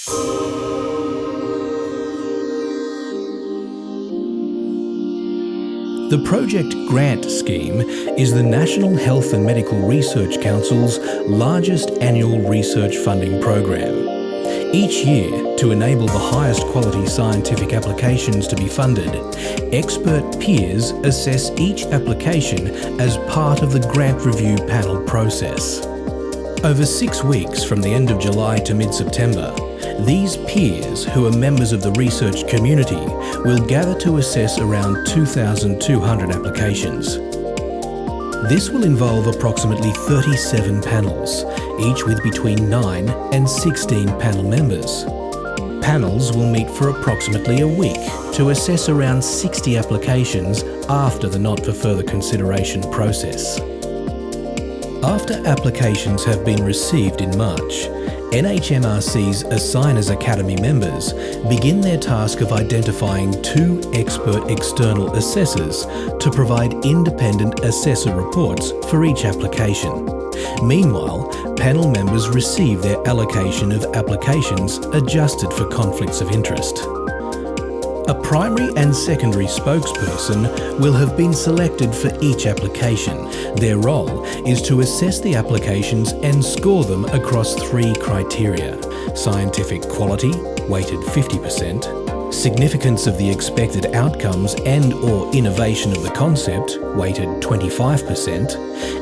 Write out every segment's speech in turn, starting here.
The Project Grant Scheme is the National Health and Medical Research Council's largest annual research funding program. Each year, to enable the highest quality scientific applications to be funded, expert peers assess each application as part of the grant review panel process. Over 6 weeks from the end of July to mid-September, these peers, who are members of the research community, will gather to assess around 2,200 applications. This will involve approximately 37 panels, each with between 9 and 16 panel members. Panels will meet for approximately a week to assess around 60 applications after the not for further consideration process. After applications have been received in March, NHMRC's Assigners Academy members begin their task of identifying 2 expert external assessors to provide independent assessor reports for each application. Meanwhile, panel members receive their allocation of applications adjusted for conflicts of interest. A primary and secondary spokesperson will have been selected for each application. Their role is to assess the applications and score them across 3 criteria: scientific quality, weighted 50%, significance of the expected outcomes and/or innovation of the concept, weighted 25%,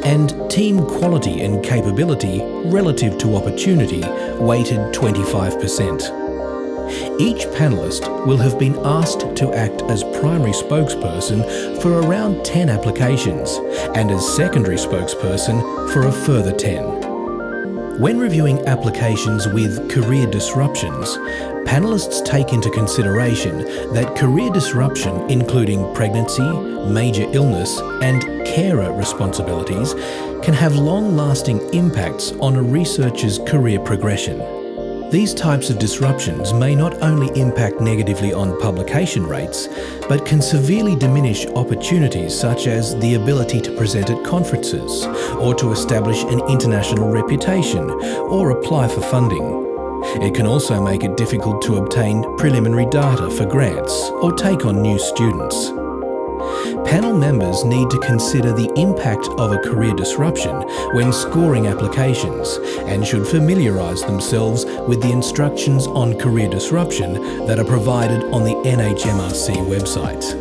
and team quality and capability relative to opportunity, weighted 25%. Each panellist will have been asked to act as primary spokesperson for around 10 applications and as secondary spokesperson for a further 10. When reviewing applications with career disruptions, panellists take into consideration that career disruption, including pregnancy, major illness, and carer responsibilities, can have long-lasting impacts on a researcher's career progression. These types of disruptions may not only impact negatively on publication rates, but can severely diminish opportunities such as the ability to present at conferences, or to establish an international reputation, or apply for funding. It can also make it difficult to obtain preliminary data for grants or take on new students. Panel members need to consider the impact of a career disruption when scoring applications and should familiarise themselves with the instructions on career disruption that are provided on the NHMRC website.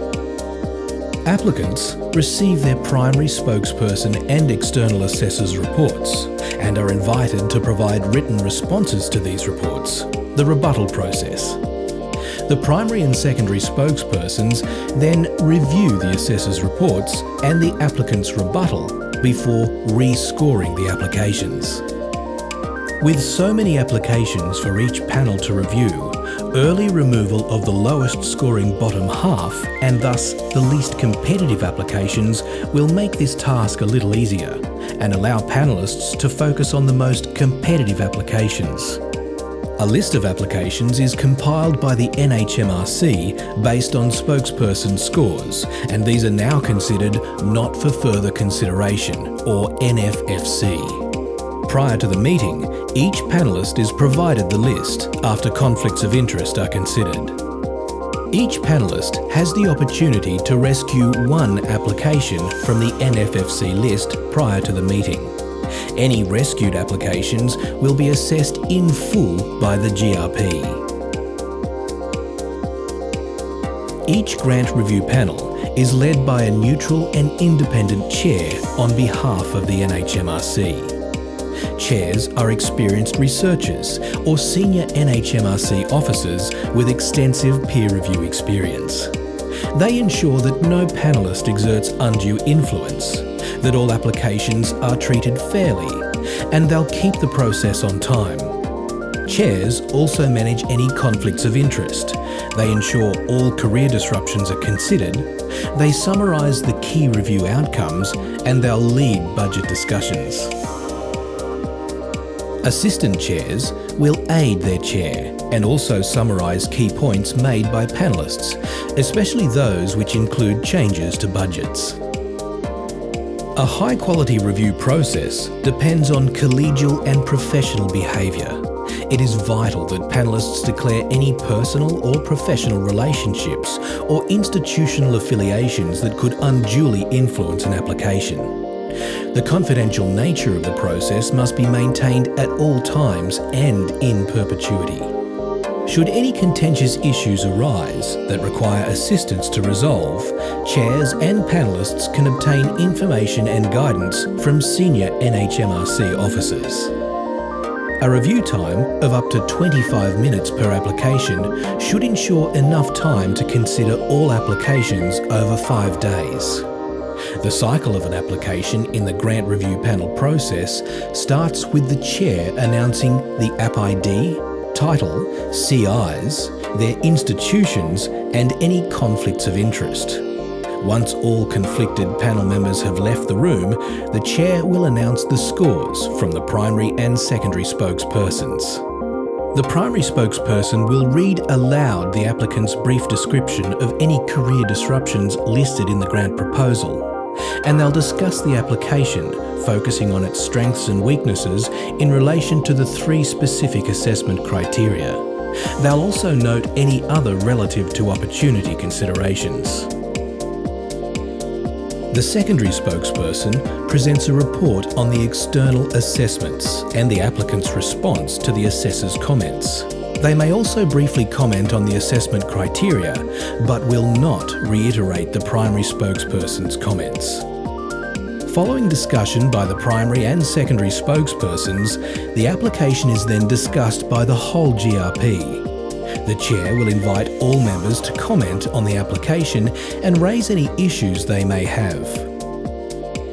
Applicants receive their primary spokesperson and external assessors' reports and are invited to provide written responses to these reports, the rebuttal process. The primary and secondary spokespersons then review the assessor's reports and the applicant's rebuttal before rescoring the applications. With so many applications for each panel to review, early removal of the lowest scoring bottom half, and thus the least competitive applications, will make this task a little easier and allow panellists to focus on the most competitive applications. A list of applications is compiled by the NHMRC based on spokesperson scores, and these are now considered not for further consideration, or NFFC. Prior to the meeting, each panellist is provided the list after conflicts of interest are considered. Each panellist has the opportunity to rescue 1 application from the NFFC list prior to the meeting. Any rescued applications will be assessed in full by the GRP. Each grant review panel is led by a neutral and independent chair on behalf of the NHMRC. Chairs are experienced researchers or senior NHMRC officers with extensive peer review experience. They ensure that no panellist exerts undue influence, that all applications are treated fairly, and they'll keep the process on time. Chairs also manage any conflicts of interest. They ensure all career disruptions are considered, they summarise the key review outcomes, and they'll lead budget discussions. Assistant chairs will aid their chair and also summarise key points made by panellists, especially those which include changes to budgets. A high-quality review process depends on collegial and professional behaviour. It is vital that panellists declare any personal or professional relationships or institutional affiliations that could unduly influence an application. The confidential nature of the process must be maintained at all times and in perpetuity. Should any contentious issues arise that require assistance to resolve, chairs and panellists can obtain information and guidance from senior NHMRC officers. A review time of up to 25 minutes per application should ensure enough time to consider all applications over 5 days. The cycle of an application in the grant review panel process starts with the chair announcing the app ID, title, CIs, their institutions and any conflicts of interest. Once all conflicted panel members have left the room, the chair will announce the scores from the primary and secondary spokespersons. The primary spokesperson will read aloud the applicant's brief description of any career disruptions listed in the grant proposal, and they'll discuss the application, focusing on its strengths and weaknesses in relation to the 3 specific assessment criteria. They'll also note any other relative to opportunity considerations. The secondary spokesperson presents a report on the external assessments and the applicant's response to the assessor's comments. They may also briefly comment on the assessment criteria, but will not reiterate the primary spokesperson's comments. Following discussion by the primary and secondary spokespersons, the application is then discussed by the whole GRP. The chair will invite all members to comment on the application and raise any issues they may have.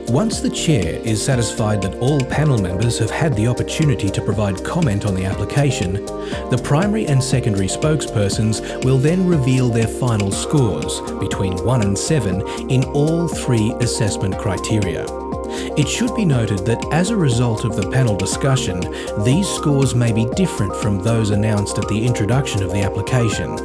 Once the chair is satisfied that all panel members have had the opportunity to provide comment on the application, the primary and secondary spokespersons will then reveal their final scores between 1 and 7 in all 3 assessment criteria. It should be noted that as a result of the panel discussion, these scores may be different from those announced at the introduction of the application.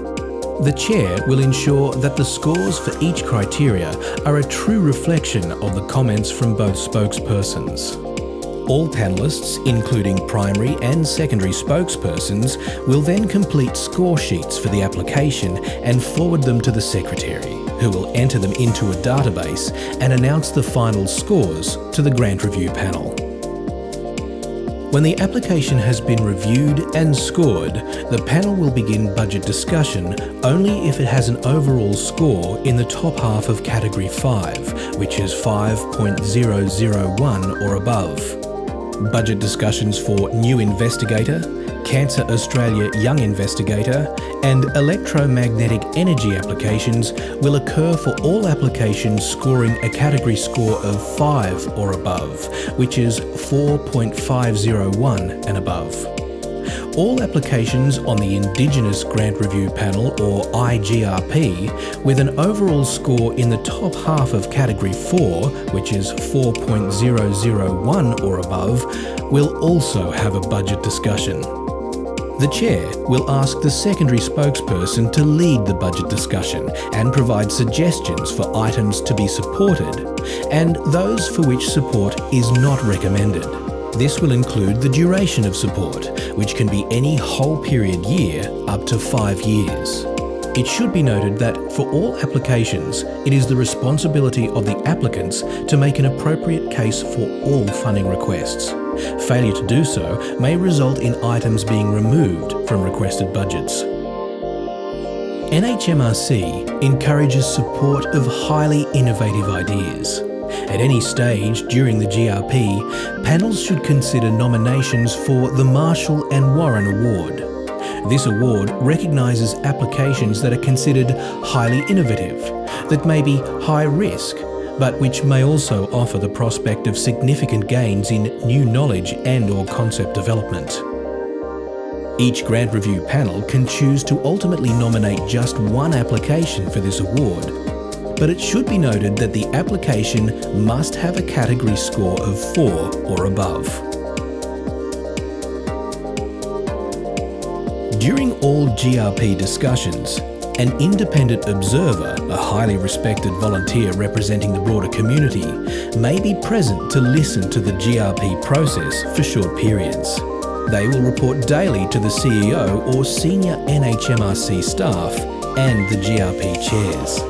The chair will ensure that the scores for each criteria are a true reflection of the comments from both spokespersons. All panellists, including primary and secondary spokespersons, will then complete score sheets for the application and forward them to the secretary, who will enter them into a database and announce the final scores to the grant review panel. When the application has been reviewed and scored, the panel will begin budget discussion only if it has an overall score in the top half of Category 5, which is 5.001 or above. Budget discussions for New Investigator, Cancer Australia Young Investigator and electromagnetic energy applications will occur for all applications scoring a category score of 5 or above, which is 4.501 and above. All applications on the Indigenous Grant Review Panel or IGRP with an overall score in the top half of Category 4, which is 4.001 or above, will also have a budget discussion. The chair will ask the secondary spokesperson to lead the budget discussion and provide suggestions for items to be supported and those for which support is not recommended. This will include the duration of support, which can be any whole period year up to 5 years. It should be noted that for all applications, it is the responsibility of the applicants to make an appropriate case for all funding requests. Failure to do so may result in items being removed from requested budgets. NHMRC encourages support of highly innovative ideas. At any stage during the GRP, panels should consider nominations for the Marshall and Warren Award. This award recognises applications that are considered highly innovative, that may be high risk, but which may also offer the prospect of significant gains in new knowledge and/or concept development. Each grant review panel can choose to ultimately nominate just one application for this award, but it should be noted that the application must have a category score of 4 or above. During all GRP discussions, an independent observer, a highly respected volunteer representing the broader community, may be present to listen to the GRP process for short periods. They will report daily to the CEO or senior NHMRC staff and the GRP chairs.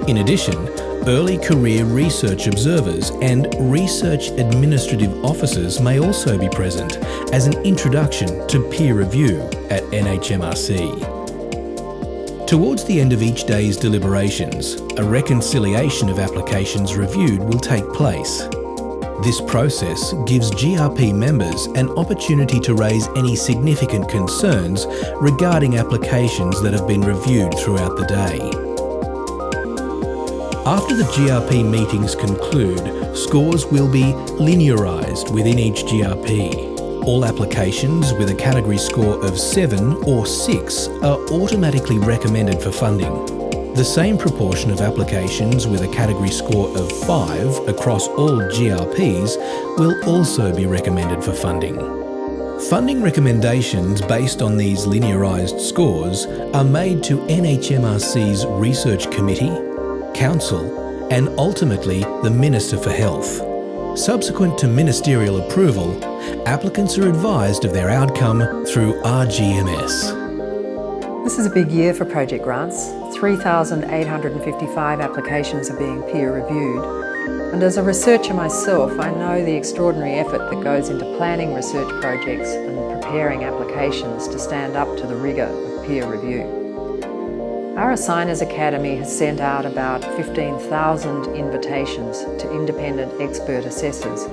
In addition, early career research observers and research administrative officers may also be present as an introduction to peer review at NHMRC. Towards the end of each day's deliberations, a reconciliation of applications reviewed will take place. This process gives GRP members an opportunity to raise any significant concerns regarding applications that have been reviewed throughout the day. After the GRP meetings conclude, scores will be linearised within each GRP. All applications with a category score of 7 or 6 are automatically recommended for funding. The same proportion of applications with a category score of 5 across all GRPs will also be recommended for funding. Funding recommendations based on these linearised scores are made to NHMRC's Research Committee, Council, and ultimately the Minister for Health. Subsequent to ministerial approval, applicants are advised of their outcome through RGMS. This is a big year for project grants. 3,855 applications are being peer reviewed. And as a researcher myself, I know the extraordinary effort that goes into planning research projects and preparing applications to stand up to the rigour of peer review. Our Assigners Academy has sent out about 15,000 invitations to independent expert assessors,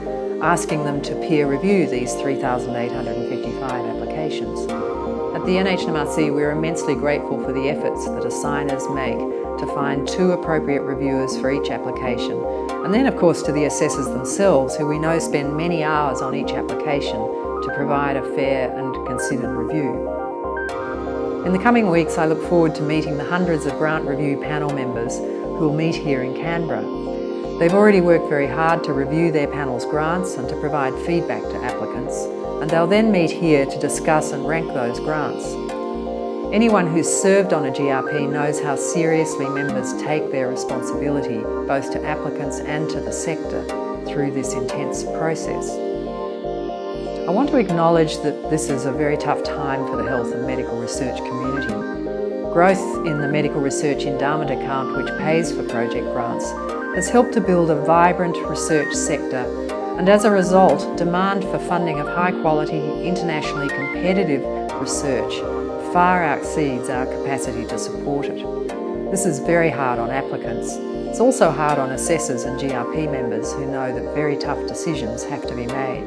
asking them to peer review these 3,855 applications. At the NHMRC, we're immensely grateful for the efforts that assigners make to find 2 appropriate reviewers for each application, and then of course to the assessors themselves, who we know spend many hours on each application to provide a fair and considered review. In the coming weeks, I look forward to meeting the hundreds of grant review panel members who will meet here in Canberra. They've already worked very hard to review their panel's grants and to provide feedback to applicants, and they'll then meet here to discuss and rank those grants. Anyone who's served on a GRP knows how seriously members take their responsibility, both to applicants and to the sector, through this intense process. I want to acknowledge that this is a very tough time for the health and medical research community. Growth in the Medical Research Endowment Account, which pays for project grants, has helped to build a vibrant research sector, and as a result, demand for funding of high-quality, internationally competitive research far exceeds our capacity to support it. This is very hard on applicants. It's also hard on assessors and GRP members who know that very tough decisions have to be made.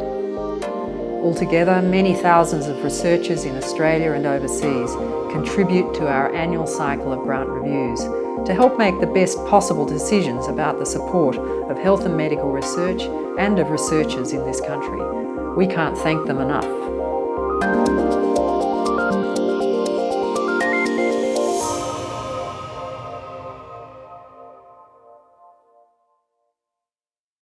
Altogether, many thousands of researchers in Australia and overseas contribute to our annual cycle of grant reviews to help make the best possible decisions about the support of health and medical research and of researchers in this country. We can't thank them enough.